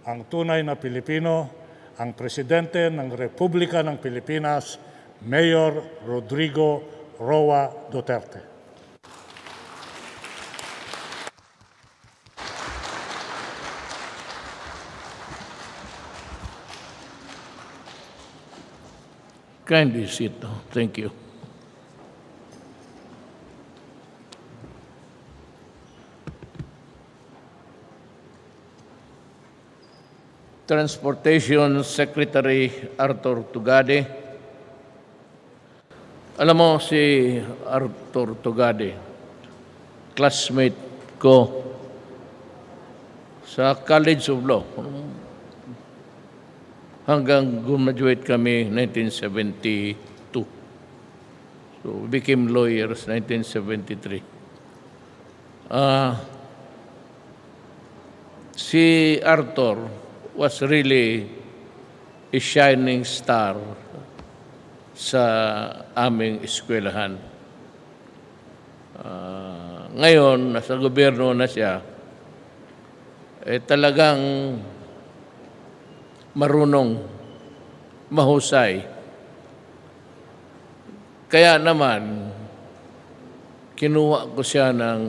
ang tunay na Pilipino, ang Presidente ng Republika ng Pilipinas, Mayor Rodrigo Roa Duterte. Kindly sit down. Thank you. Transportation Secretary Arthur Tugade. Alam mo si Arthur Tugade, classmate ko sa College of Law. Hanggang graduate kami 1972. So we became lawyers 1973. Si Arthur was really a shining star sa aming eskwelahan. Ngayon, nasa gobyerno na siya, talagang marunong, mahusay. Kaya naman, kinuha ko siya ng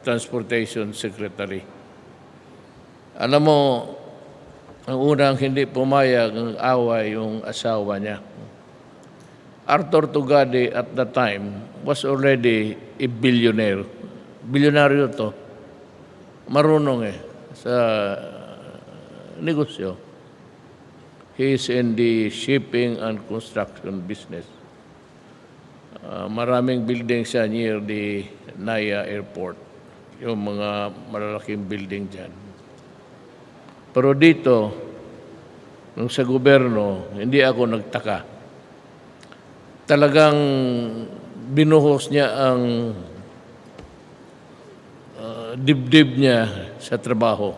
Transportation Secretary. Alam mo, ang unang hindi pumayag ng away yung asawa niya. Arthur Tugade at that time was already a billionaire. Bilyonaryo to. Marunong sa negosyo. He is in the shipping and construction business. Maraming building siya near the Naya Airport. Yung mga malalaking building dyan. Pero dito, nung sa gobyerno, hindi ako nagtaka. Talagang binuhos niya ang dibdib niya sa trabaho.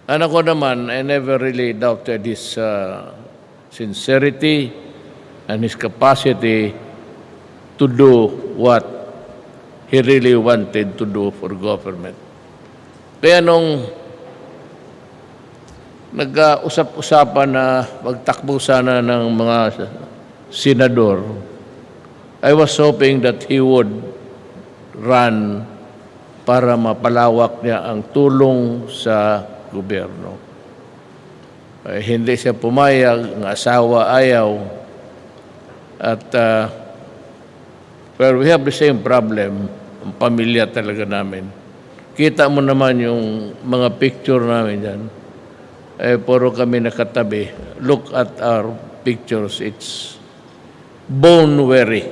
Anak ko naman, I never really doubted his sincerity and his capacity to do what he really wanted to do for government. Kaya nung nag-usap-usapan na magtakbo sana ng mga senador, I was hoping that he would run para mapalawak niya ang tulong sa gobyerno. Hindi siya pumayag, ang asawa ayaw. At well, we have the same problem, ang pamilya talaga namin. Kita mo naman yung mga picture namin dyan. Puro kami nakatabi. Look at our pictures. It's bone-weary.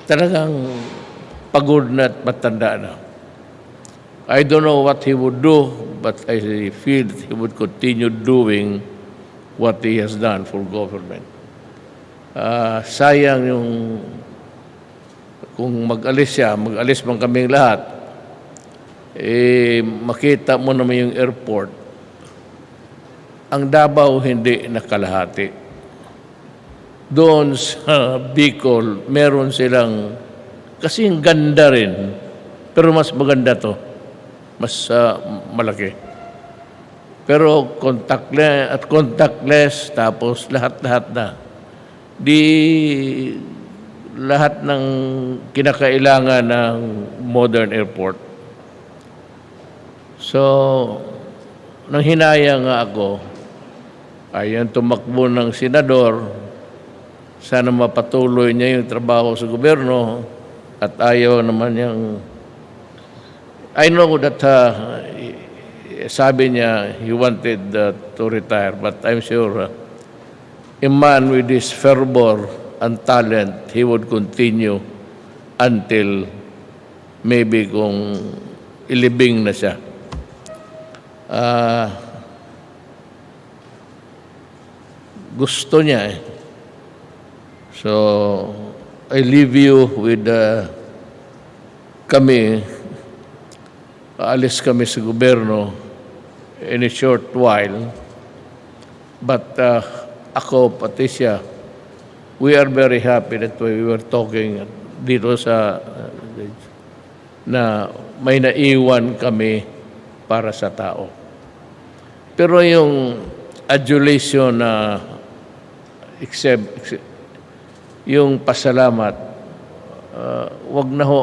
Talagang pagod na at matanda na. I don't know what he would do, but I feel he would continue doing what he has done for government. Sayang yung kung mag-alis siya, mag-alis man kaming lahat, makita mo naman yung airport. Ang Davao hindi nakalahati. Doon sa Bicol, meron silang, kasi ang ganda rin, pero mas maganda to, mas malaki. Pero contactless, tapos lahat-lahat na. Di lahat ng kinakailangan ng modern airport. So, nang hinaya nga ako, ayan tumakbo ng senador, sana mapatuloy niya yung trabaho sa gobyerno at ayaw naman niyang... I know that sabi niya he wanted to retire, but I'm sure a man with his fervor and talent, he would continue until maybe kung ilibing na siya. Gusto niya So, I leave you with kami, aalis kami sa gobyerno in a short while. But ako, pati siya, we are very happy that we were talking dito sa na may naiwan kami para sa tao. Pero yung adulation na yung pasalamat, wag na ho.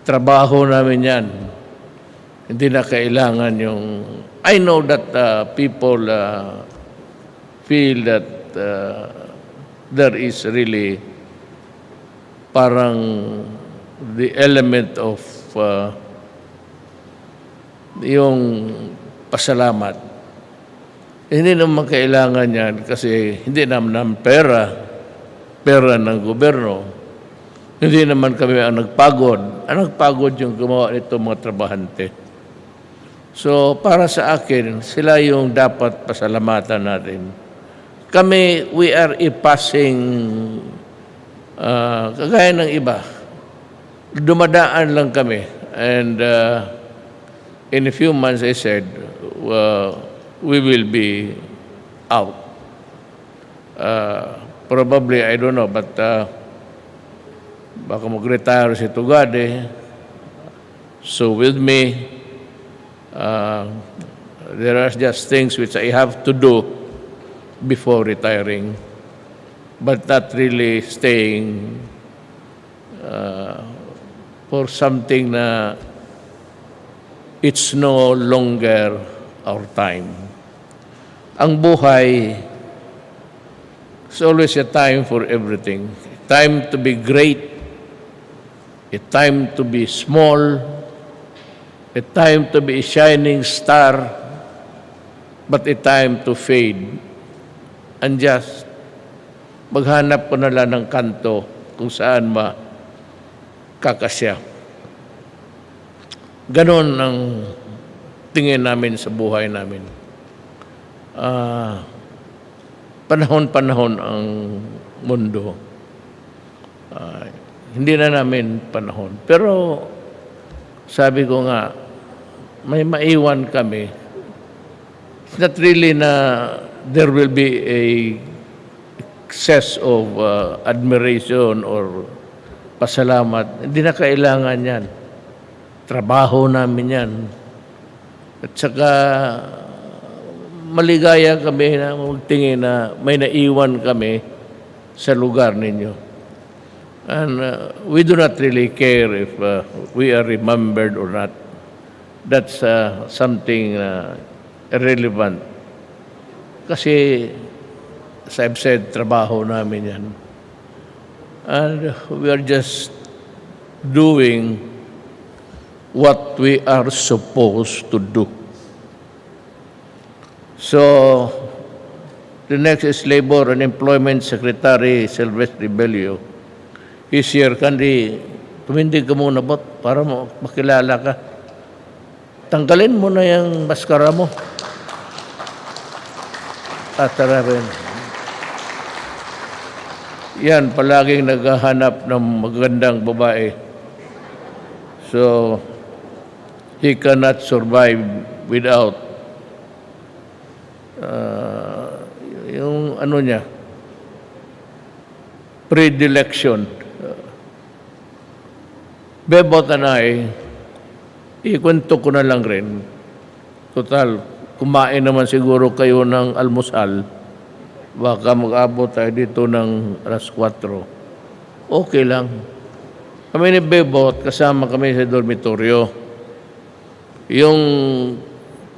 Trabaho namin yan. Hindi na kailangan yung... I know that people feel that there is really parang the element of yung pasalamat. Hindi naman kailangan yan kasi hindi naman pera ng gobyerno. Hindi naman kami ang nagpagod. Ang nagpagod yung gumawa nito mga trabahante. So, para sa akin, sila yung dapat pasalamatan natin. Kami, we are passing kagaya ng iba. Dumadaan lang kami. And in a few months, I said, we will be out. Probably, I don't know, but baka mag-retire si Tugade. So with me, there are just things which I have to do before retiring, but not really staying for something na it's no longer our time. Ang buhay is always a time for everything. A time to be great, a time to be small, a time to be a shining star, but a time to fade. And just maghanap ko na lang ng kanto kung saan kakasya. Ganon ang tingin namin sa buhay namin. Panahon-panahon ang mundo. Hindi na namin panahon. Pero sabi ko nga, may maiwan kami. It's not really na there will be a excess of admiration or pasalamat. Hindi na kailangan yan. Trabaho namin yan. At saka maligaya kami na magtingin na may naiwan kami sa lugar ninyo. And we do not really care if we are remembered or not. That's something irrelevant. Kasi, as I've said, trabaho namin yan. And we are just doing what we are supposed to do. So, the next is Labor and Employment Secretary Silvestre Bello. He's here. Kandi, tumindig ka muna bot para makilala ka. Tanggalin mo na yung maskara mo. At tara rin. Yan, palaging naghahanap ng magandang babae. So, he cannot survive without yung ano niya, predilection. Bebot and I, ikwento ko na lang rin. Total, kumain naman siguro kayo ng almusal. Baka mag-abot tayo dito ng alas 4. Okay lang. Kami ni Bebot, kasama kami sa dormitoryo. Yung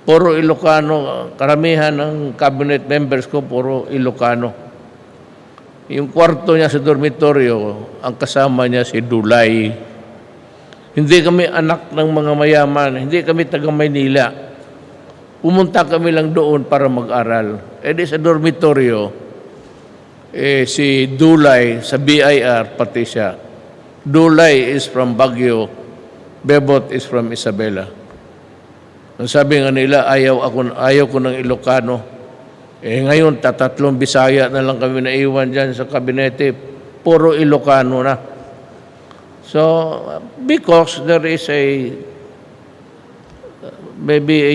puro Ilocano, karamihan ng cabinet members ko, puro Ilocano. Yung kwarto niya sa dormitoryo, ang kasama niya si Dulay. Hindi kami anak ng mga mayaman, hindi kami taga Maynila. Pumunta kami lang doon para mag-aral. Di sa dormitoryo, si Dulay sa BIR, pati siya. Dulay is from Baguio, Bebot is from Isabela. Ang sabi nga nila, ayaw ko ng Ilocano. Ngayon, tatlong Bisaya na lang kami naiwan dyan sa kabinete. Puro Ilocano na. So, because there is maybe a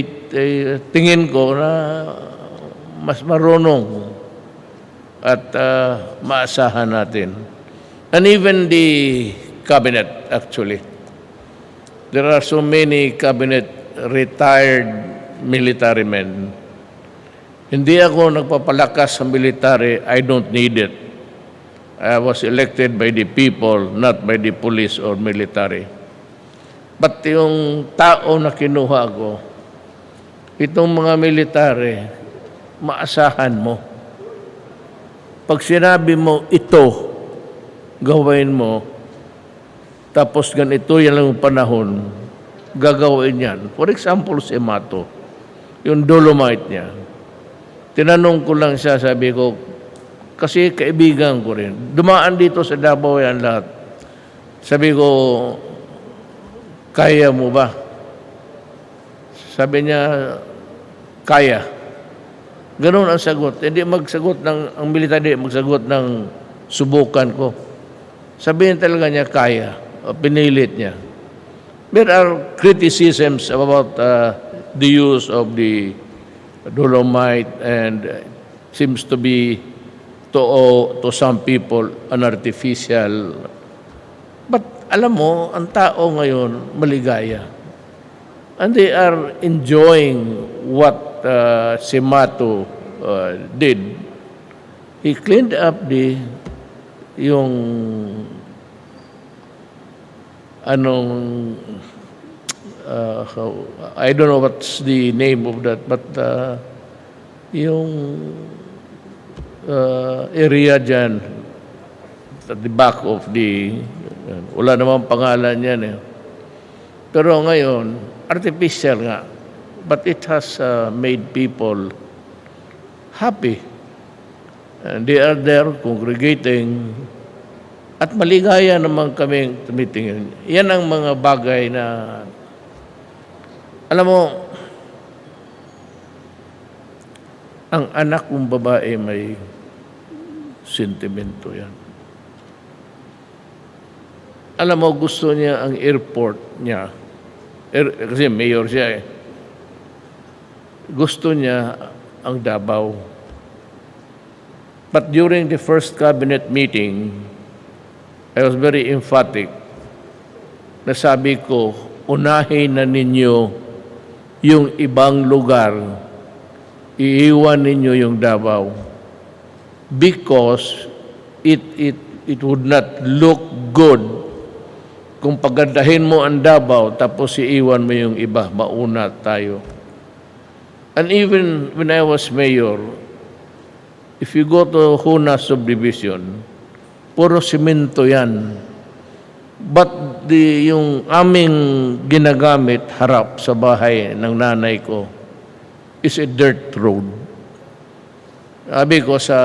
tingin ko na mas marunong at maasahan natin. And even the cabinet, actually. there are so many cabinet retired military men. Hindi ako nagpapalakas sa military. I don't need it. I was elected by the people, not by the police or military. But yung tao na kinuha ko, itong mga military, maasahan mo. Pag sinabi mo, ito, gawin mo, tapos ganito yan lang yung panahon, gagawin yan. For example, si Mato, yung dolomite niya. Tinanong ko lang siya, sabi ko, kasi kaibigan ko rin. Dumaan dito sa Davao yan lahat. Sabi ko, kaya mo ba? Sabi niya, kaya. Ganun ang sagot. Hindi magsagot ang military, magsagot ng subukan ko. Sabihin talaga niya, kaya. O pinilit niya. There are criticisms about the use of the dolomite and seems to be to some people an artificial. But alam mo, ang tao ngayon maligaya. And they are enjoying what si Mato did. He cleaned up yung I don't know what's the name of that, but yung area dyan at the back of wala namang pangalan yan eh. Pero ngayon, artificial nga. But it has made people happy. And they are there congregating. At maligaya naman kaming tumitingin. Yan ang mga bagay na, alam mo, ang anak kong babae may sentimento yan. Alam mo, gusto niya ang airport niya. Kasi mayor siya eh. Gusto niya ang Davao. But during the first cabinet meeting, I was very emphatic. Nasabi ko, unahin na ninyo yung ibang lugar, iiwan ninyo yung Davao. Because it would not look good kung pagandahin mo ang Davao tapos iiwan mo yung iba, mauna tayo. And even when I was mayor, if you go to Huna subdivision, puro simento yan. But yung aming ginagamit harap sa bahay ng nanay ko is a dirt road. Sabi ko sa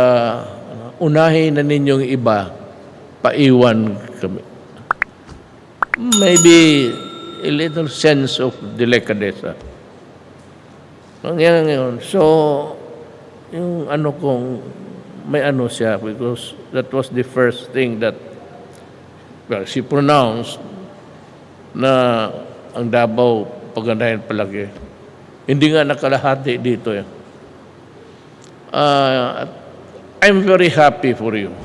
unahin na ninyong iba, paiwan kami. Maybe a little sense of delicadeza. Ngayon, so, yung ano kong, may ano siya, because that was the first thing that, well, she pronounced na ang Davao pagandahin palagi. Hindi nga nakalahati dito. I'm very happy for you.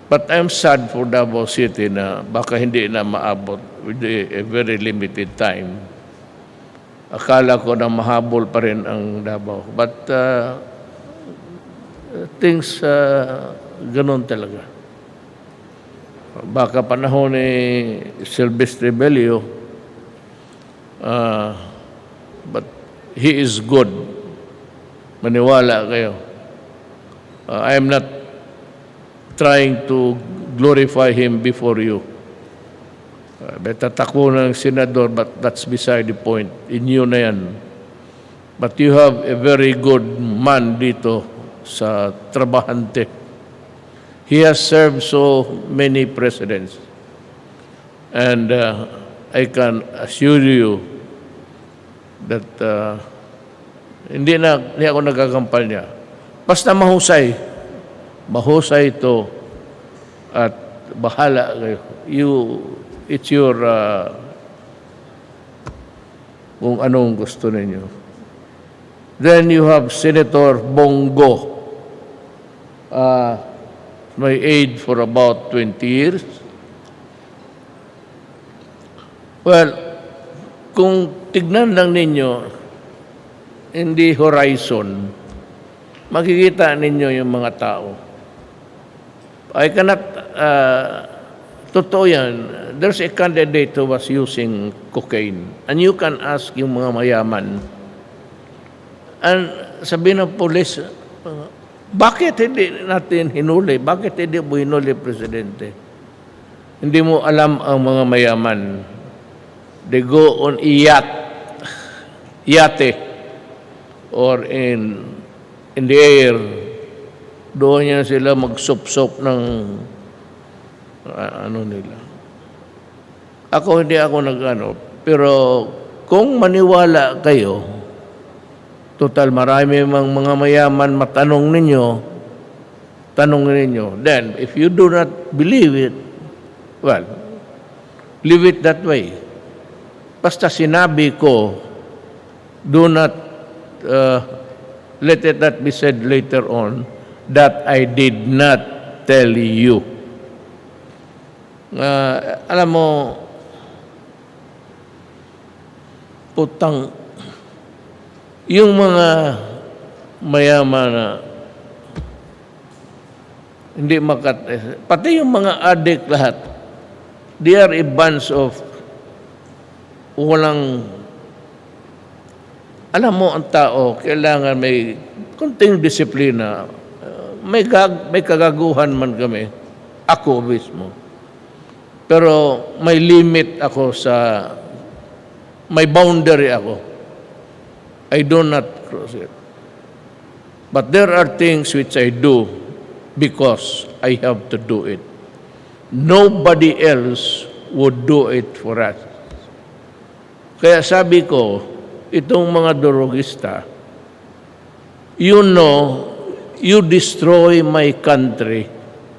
But I'm sad for Davao City na baka hindi na maabot with a very limited time. Akala ko na mahabol pa rin ang Davao. But things ganon talaga. Baka panahon ni Silvestre Bello, but he is good. Maniwala kayo. I am not trying to glorify him before you. Tatakbo ng senador, but that's beside the point. Inyo na yan. But you have a very good man dito sa trabahante. He has served so many presidents. And I can assure you that hindi ako nagagampal niya. Basta mahusay. Mahusay ito at bahala kayo. It's your kung anong gusto ninyo. Then you have Senator Bongo. My aide for about 20 years. Well, kung tignan lang ninyo in the horizon, makikita ninyo yung mga tao. I cannot, totoo yan, there's a candidate who was using cocaine. And you can ask yung mga mayaman. And sabi ng polis, bakit hindi natin hinuli? Bakit hindi mo hinuli, Presidente? Hindi mo alam ang mga mayaman. They go on yate, or in the air. Doon yan sila magsop-sop ng ano nila. Hindi ako nag-ano. Pero kung maniwala kayo, total marami mang mga mayaman tanong ninyo. Then, if you do not believe it, well, leave it that way. Basta sinabi ko, do not let it not be said later on that I did not tell you. Alam mo, putang, yung mga mayaman na hindi pati yung mga addict lahat, they are a bunch of walang, alam mo, ang tao, kailangan may konting disiplina. May kagaguhan man kami, ako mismo. Pero may limit ako may boundary ako. I do not cross it. But there are things which I do because I have to do it. Nobody else would do it for us. Kaya sabi ko, itong mga durugista, you know, you destroy my country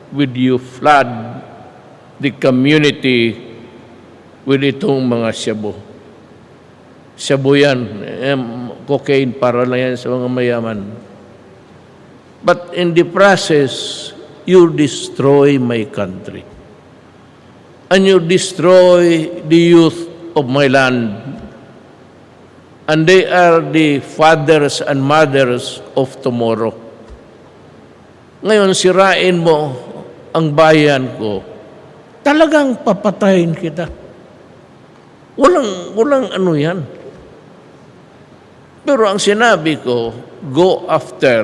with you flood the community with itong mga shabu. Shabu yan, cocaine para lang yan sa mga mayaman. But in the process, you destroy my country. And you destroy the youth of my land. And they are the fathers and mothers of tomorrow. Ngayon, sirain mo ang bayan ko, talagang papatayin kita. Walang ano yan. Pero ang sinabi ko, go after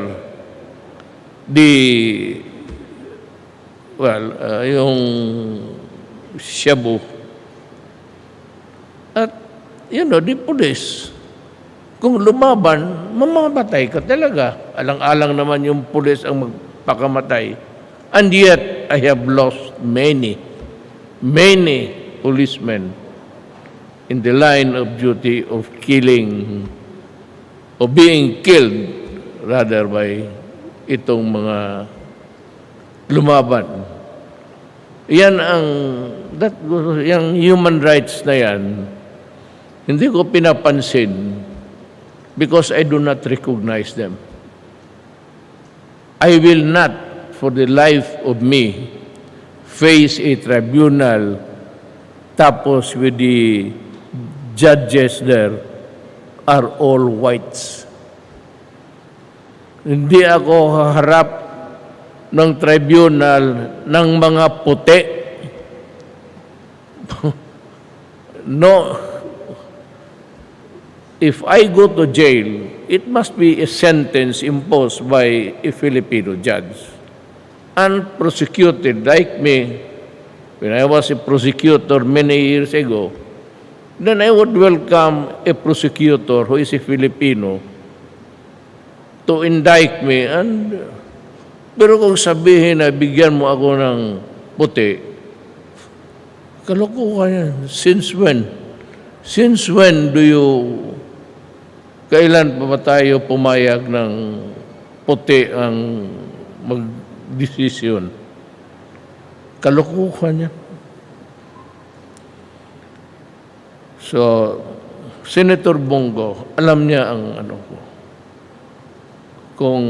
yung shabu. At, the police. Kung lumaban, mamamatay ka talaga. Alang-alang naman yung pulis ang magpakamatay. And yet, I have lost many policemen in the line of duty of killing, o being killed, rather, by itong mga lumaban. Yung human rights na yan, hindi ko pinapansin, because I do not recognize them. I will not, for the life of me, face a tribunal tapos with the judges there are all whites. Hindi ako haharap ng tribunal ng mga puti. No. If I go to jail, it must be a sentence imposed by a Filipino judge. And prosecuted, like me, when I was a prosecutor many years ago, then I would welcome a prosecutor who is a Filipino to indict me. Pero kung sabihin na bigyan mo ako ng puti, kalokohan yan. Since when? Since when do you... Kailan pa ba tayo pumayag ng puti ang mag-desisyon? Kalokohan yan. So, Senator Bongo, alam niya ang ano ko. Kung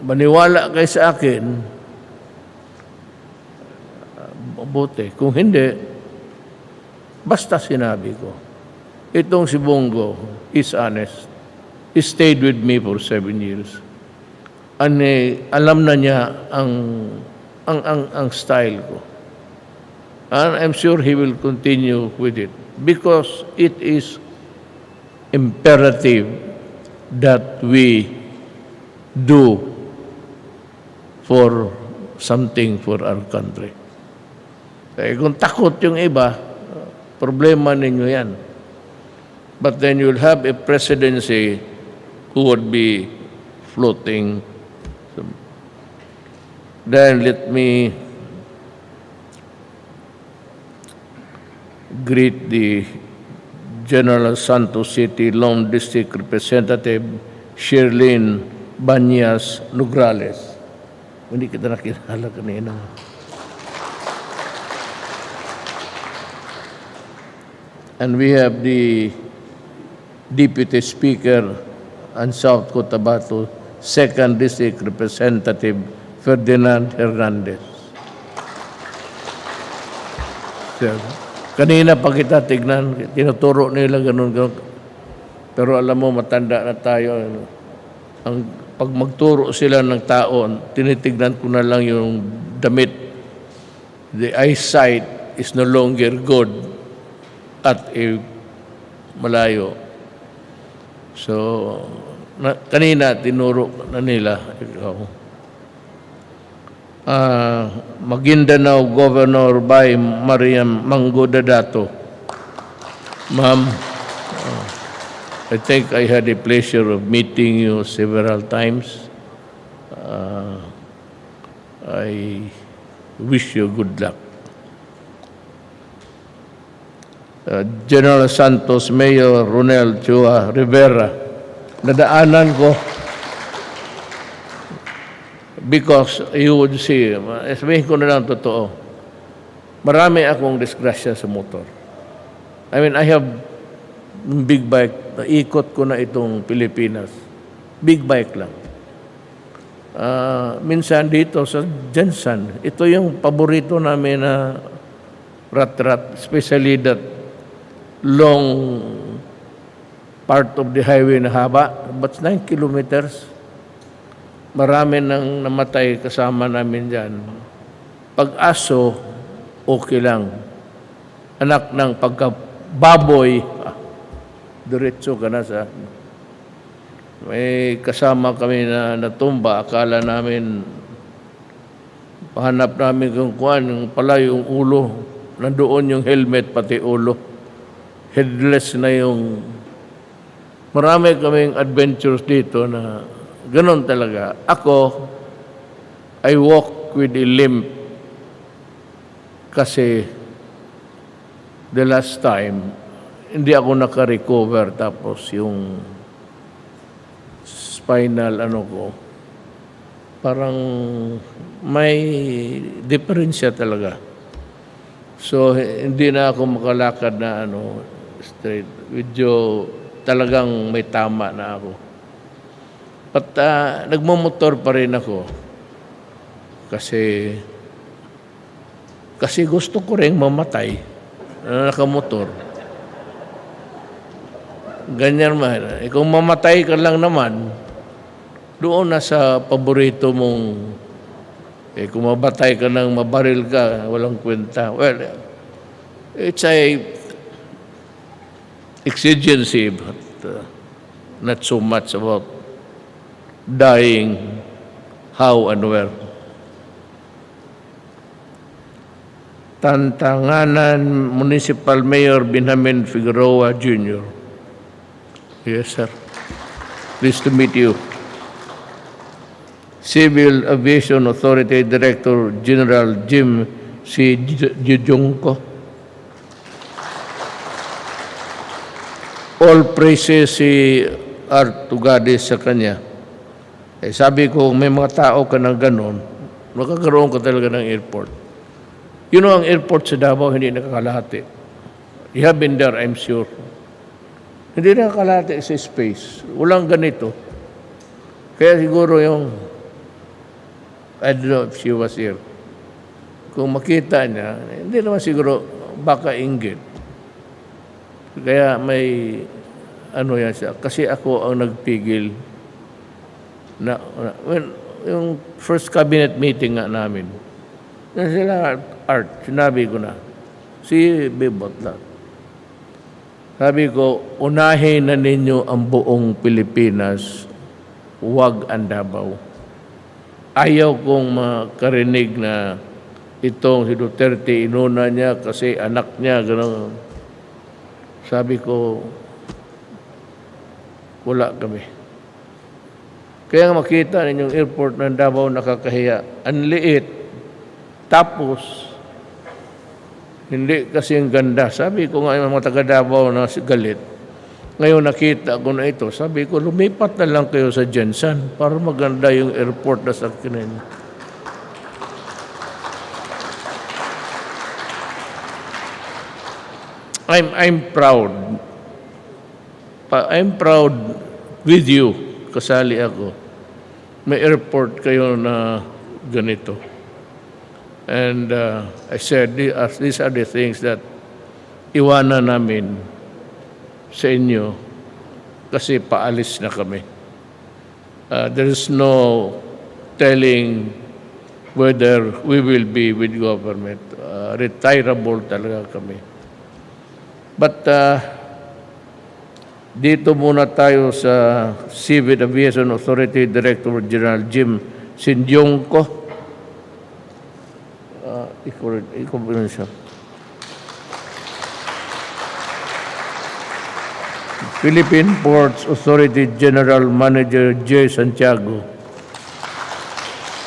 maniwala kayo sa akin, mabuti. Kung hindi, Basta sinabi ko. Itong si Bongo is honest. He stayed with me for 7 years. And alam na niya ang style ko. And I'm sure he will continue with it because it is imperative that we do for something for our country. Kaya kung takot yung iba, problema ninyo yan. But then you'll have a presidency who would be floating. Then let me greet the General Santos City Lone District Representative Sherlyn Banyas Nograles. Hindi kita nakilala kanina. And we have the Deputy Speaker and South Cotabato 2nd District Representative Ferdinand Hernandez. Sir, kanina pa kita tignan, tinuturo nila ganun. Pero alam mo, matanda na tayo. Pag magturo sila ng tao, tinitignan ko na lang yung damit. The eyesight is no longer good at malayo. So, kanina tinuro na nila. Maguindanao Governor by Mariam Mangudadato. Ma'am, I think I had the pleasure of meeting you several times. I wish you good luck. General Santos, Mayor Ronel Chua Rivera, nadaanan ko because you would see, sabihin ko na lang totoo, marami akong disgrasya sa motor. I mean, I have big bike, naikot ko na itong Pilipinas. Big bike lang. Minsan dito sa Jensen, ito yung paborito namin na rat-rat, especially that long part of the highway na haba, but 9 kilometers. Marami nang namatay kasama namin dyan. Pag-aso, okay lang. Anak ng pagkababoy, diretso ka na sa... May kasama kami na natumba, akala namin, pahanap namin kung kuhan, yung pala yung ulo, nandoon yung helmet, pati ulo. Headless na yung... Marami kaming adventures dito na ganon talaga. Ako, I walk with a limp kasi the last time, hindi ako naka-recover tapos yung spinal ko, parang may diferensya talaga. So, hindi na ako makalakad na straight. Medyo talagang may tama na ako. At nagmamotor pa rin ako. Kasi gusto ko rin mamatay na nakamotor. Ganyan man. Kung mamatay ka lang naman, doon na sa paborito mong, kung mabatay ka nang mabaril ka, walang kwenta. Well, it's a exigency, but not so much about dying, how and where. Tantanganan Municipal Mayor Benjamin Figueroa Jr. Yes, sir. Pleased to meet you. Civil Aviation Authority Director General Jim C. Jujungko. All praises si Art Tugadis sa kanya. Sabi ko, may mga tao ka na ganon, makakaroon ka talaga ng airport. You know, ang airport sa Davao, hindi nakakalahati. You have been there, I'm sure. Hindi nakakalahati sa space. Walang ganito. Kaya siguro yung, I don't know if she was here. Kung makita niya, hindi naman siguro baka inggit. Kaya may ano yan siya. Kasi ako ang nagpigil yung first cabinet meeting nga namin. Yan sila, Art, sinabi ko na, si Bebot lang. Sabi ko, unahin na ninyo ang buong Pilipinas, huwag ang Davao. Ayaw kong makarinig na itong si Duterte, inuna niya kasi anak niya, gano'n. Sabi ko, wala kami. Kaya makita ninyong airport ng Davao nakakahiya. Ang liit. Tapos, hindi kasi ang ganda. Sabi ko nga yung mga taga Davao na galit. Ngayon nakita ko na ito. Sabi ko, lumipat na lang kayo sa Jensen para maganda yung airport na sa kinin. I'm proud. I'm proud with you. Kasali ako. May airport kayo na ganito. And I said, these are the things that iwanan namin sa inyo kasi paalis na kami. There is no telling whether we will be with government. Retirable talaga kami. But dito muna tayo sa Civil Aviation Authority Director General Jim Sindyongko. Ikaw siya. Philippine Ports Authority General Manager J. Santiago.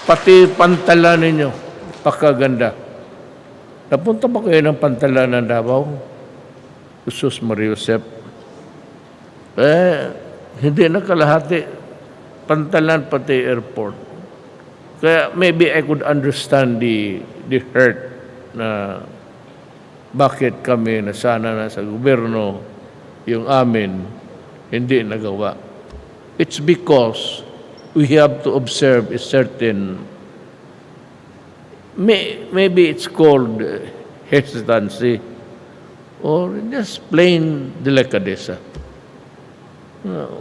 Pati pantalan ninyo, pakaganda. Napunta ba kayo ng pantalan ng Davao? Jesus Mariusep. Hindi na kalahati. Pantalan pati airport. Kaya maybe I could understand the hurt na bakit kami na sana na sa gobyerno yung amin hindi nagawa. It's because we have to observe a certain, maybe it's called hesitancy or just plain delicadeza.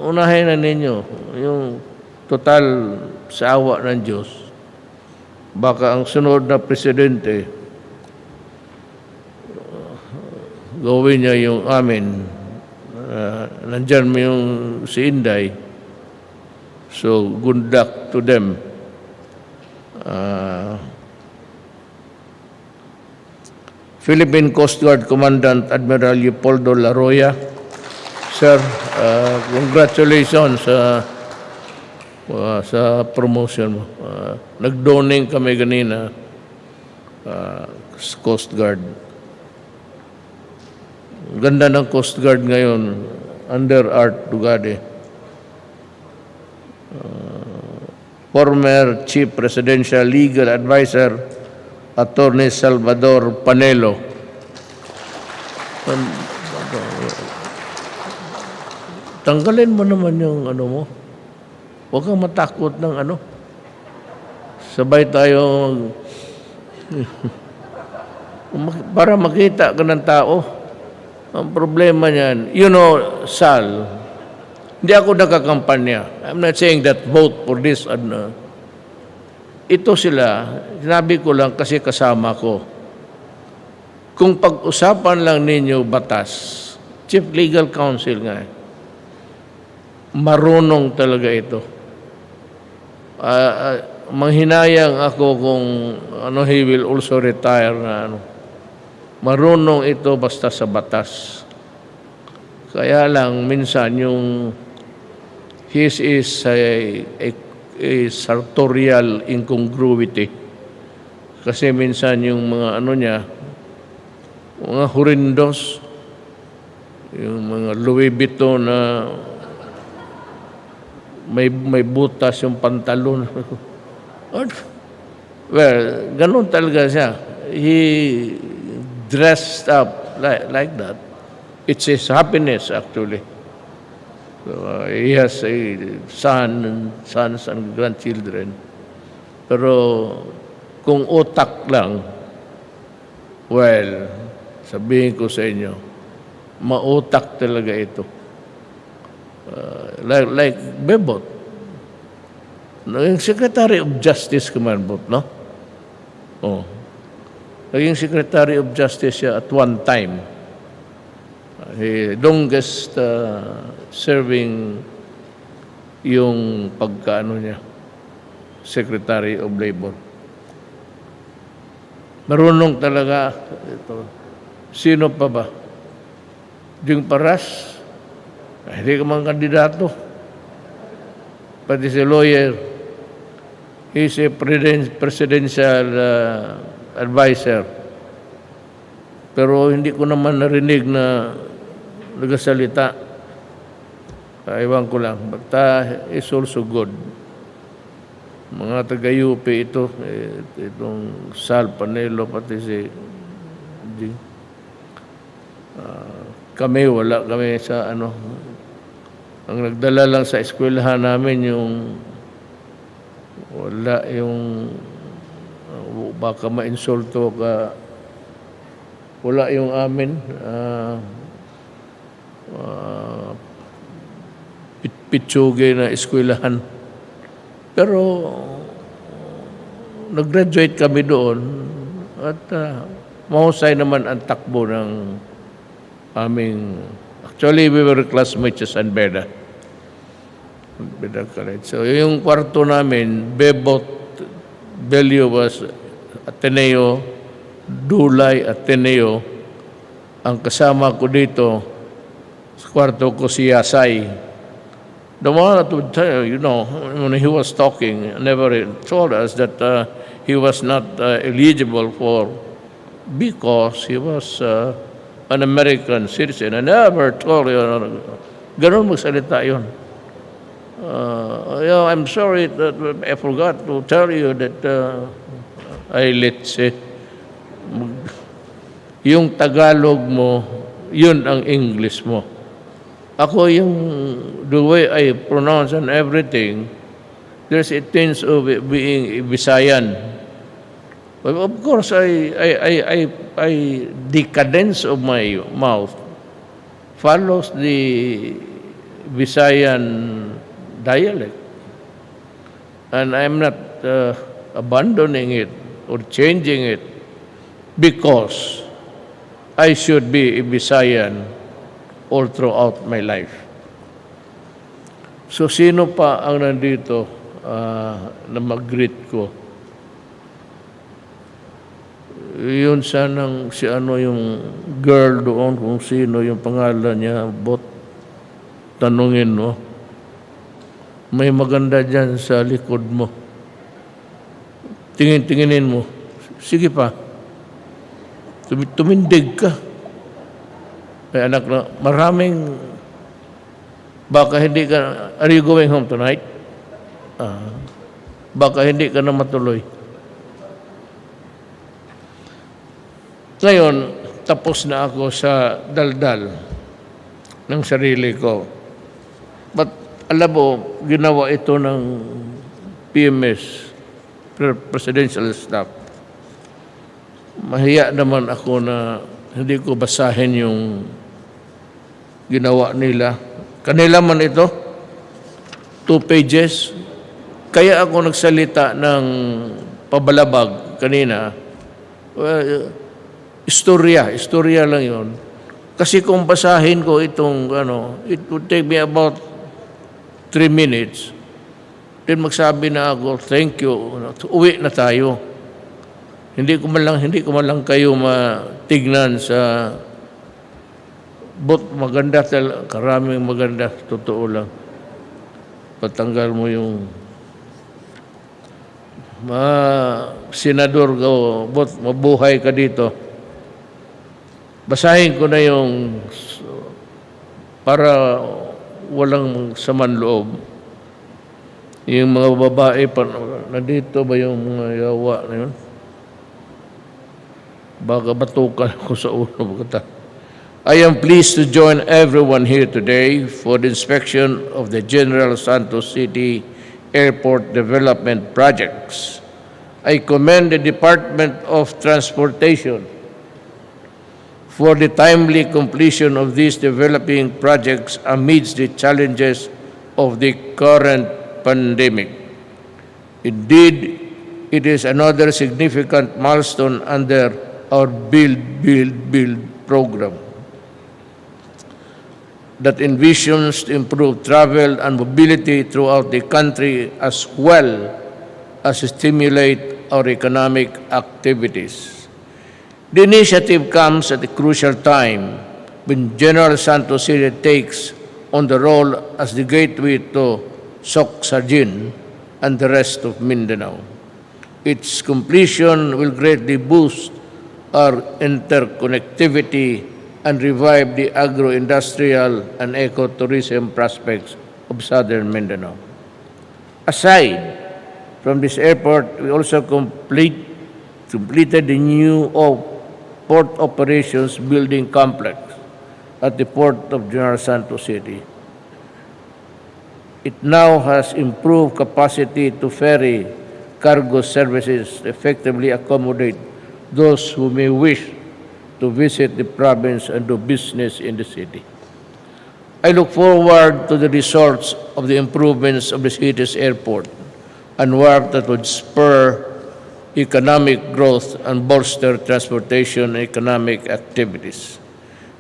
Unahin na ninyo yung total sa awa ng Diyos. Baka ang sunod na presidente, gawin niya yung amin. Nandyan mo yung si Inday. So, good luck to them. Philippine Coast Guard Commandant Admiral Leopoldo Laroya. Sir, congratulations sa promotion mo. Nag-donate kami kanina sa Coast Guard. Ganda ng Coast Guard ngayon under Art Dugade. Former Chief Presidential Legal Advisor Attorney Salvador Panelo. Tanggalin mo naman yung ano mo. Huwag kang matakot ng ano. Sabay tayo para makita ka ng tao. Ang problema niyan, you know, Sal, hindi ako nakakampanya. I'm not saying that vote for this. Ito sila, sinabi ko lang kasi kasama ko. Kung pag-usapan lang ninyo batas, Chief Legal Counsel nga, marunong talaga ito. Manghinayang ako kung he will also retire na marunong ito basta sa batas. Kaya lang minsan yung his is a sartorial incongruity. Kasi minsan yung mga niya, mga hurindos, yung mga Louis Vuitton na may butas yung pantalon. Well, ganun talaga siya. He dressed up like that. It's his happiness, actually. So, he has a sons and grandchildren. Pero kung utak lang, well, sabihin ko sa inyo, Mautak talaga ito. Like Bebot. Naging Secretary of Justice Bot, no? Oh. Naging Secretary of Justice siya at one time. Longest serving yung pagkaano niya, Secretary of Labor. Marunong talaga ito. Sino pa ba? Ding Paras? Hindi ka mga kandidato. Pati si lawyer. He's a presidential advisor. Pero hindi ko naman narinig na nagasalita. Ewan ko lang. But it's also good. Mga taga-UP ito, itong Sal Panelo, pati si kami, wala kami sa ano. Ang nagdala lang sa eskwelahan namin yung wala yung baka ma-insulto ka, wala yung amin pitsuge na eskwelahan. Pero nag-graduate kami doon at mahusay naman ang takbo ng aming, actually we were classmates sa San Beda College. So yung kwarto namin, Bebot, Belio was Ateneo, Dulay Ateneo. Ang kasama ko dito sa kwarto ko si Yasay. The one that would tell you, when he was talking, never told us that he was not eligible because he was an American citizen. I never told you, ganun magsalita yun. I'm sorry that I forgot to tell you that let's say, yung Tagalog mo, yun ang English mo. Ako the way I pronounce and everything, there's a tinge of it being Visayan. But of course, the cadence of my mouth follows the Visayan dialect. And I'm not abandoning it or changing it because I should be a Visayan all throughout my life. So, sino pa ang nandito na mag-greet ko? Yun sanang si yung girl doon, kung sino yung pangalan niya, Bot, tanungin mo. May maganda dyan sa likod mo. Tinginin mo. Sige pa. Tumindig ka. May anak na, maraming, baka hindi ka, are you going home tonight? Baka hindi ka na matuloy. Ngayon, tapos na ako sa daldal ng sarili ko. But alam mo, ginawa ito ng PMS, Presidential Staff. Mahiya naman ako na hindi ko basahin yung ginawa nila. Kanila man ito, 2 pages. Kaya ako nagsalita ng pabalabag kanina. Istorya lang yun. Kasi kung basahin ko itong, it would take me about 3 minutes. Then magsabi na ako, thank you, uwi na tayo. Hindi ko man lang kayo matignan sa maganda talaga, karaming maganda, totoo lang. Patanggal mo yung senador ko, mabuhay ka dito. Basahin ko na yung para walang saman loob. Yung mga babae pa, nandito ba yung mga yawa na yun? Baka batukan ko sa ulo. I am pleased to join everyone here today for the inspection of the General Santos City Airport Development Projects. I commend the Department of Transportation for the timely completion of these developing projects amidst the challenges of the current pandemic. Indeed, it is another significant milestone under our Build program that envisions to improve travel and mobility throughout the country as well as stimulate our economic activities. The initiative comes at a crucial time when General Santos City takes on the role as the gateway to Socsargin and the rest of Mindanao. Its completion will greatly boost our interconnectivity and revive the agro-industrial and ecotourism prospects of southern Mindanao. Aside from this airport, we also completed the new port operations building complex at the Port of General Santos City. It now has improved capacity to ferry cargo services to effectively accommodate those who may wish to visit the province and do business in the city. I look forward to the results of the improvements of the city's airport and work that would spur economic growth and bolster transportation and economic activities.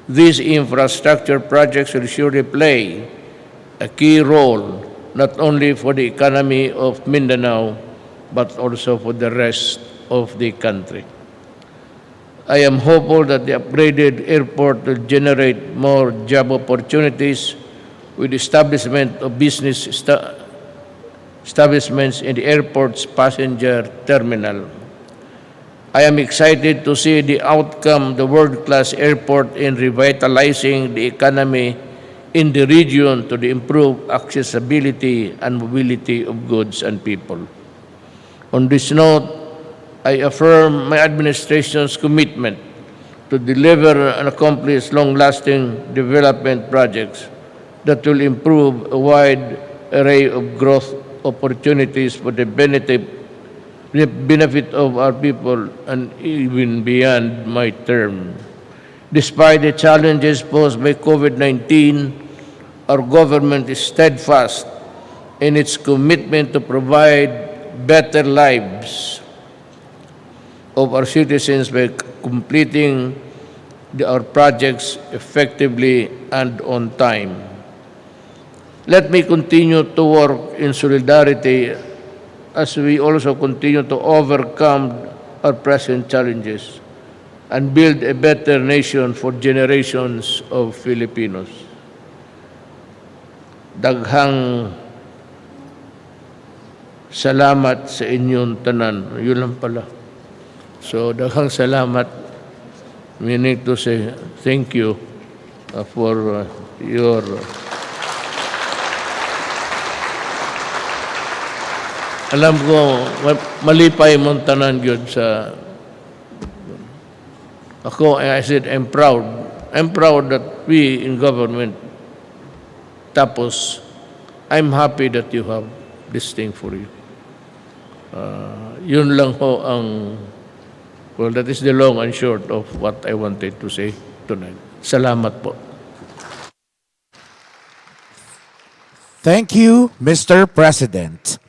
These infrastructure projects will surely play a key role not only for the economy of Mindanao but also for the rest of the country. I am hopeful that the upgraded airport will generate more job opportunities with establishment of business establishments in the airport's passenger terminal. I am excited to see the outcome of the world-class airport in revitalizing the economy in the region to the improved accessibility and mobility of goods and people. On this note, I affirm my administration's commitment to deliver and accomplish long-lasting development projects that will improve a wide array of growth opportunities for the benefit of our people and even beyond my term. Despite the challenges posed by COVID-19, our government is steadfast in its commitment to provide better lives of our citizens by completing our projects effectively and on time. Let me continue to work in solidarity as we also continue to overcome our present challenges and build a better nation for generations of Filipinos. Daghang salamat sa inyong tanan. Yun lang pala. So, daghang salamat. We need to say thank you for your alam ko, malipay mong tanan yun sa ako, I said, I'm proud. I'm proud that we in government, tapos, I'm happy that you have this thing for you. Yun lang ho ang, well, that is the long and short of what I wanted to say tonight. Salamat po. Thank you, Mr. President.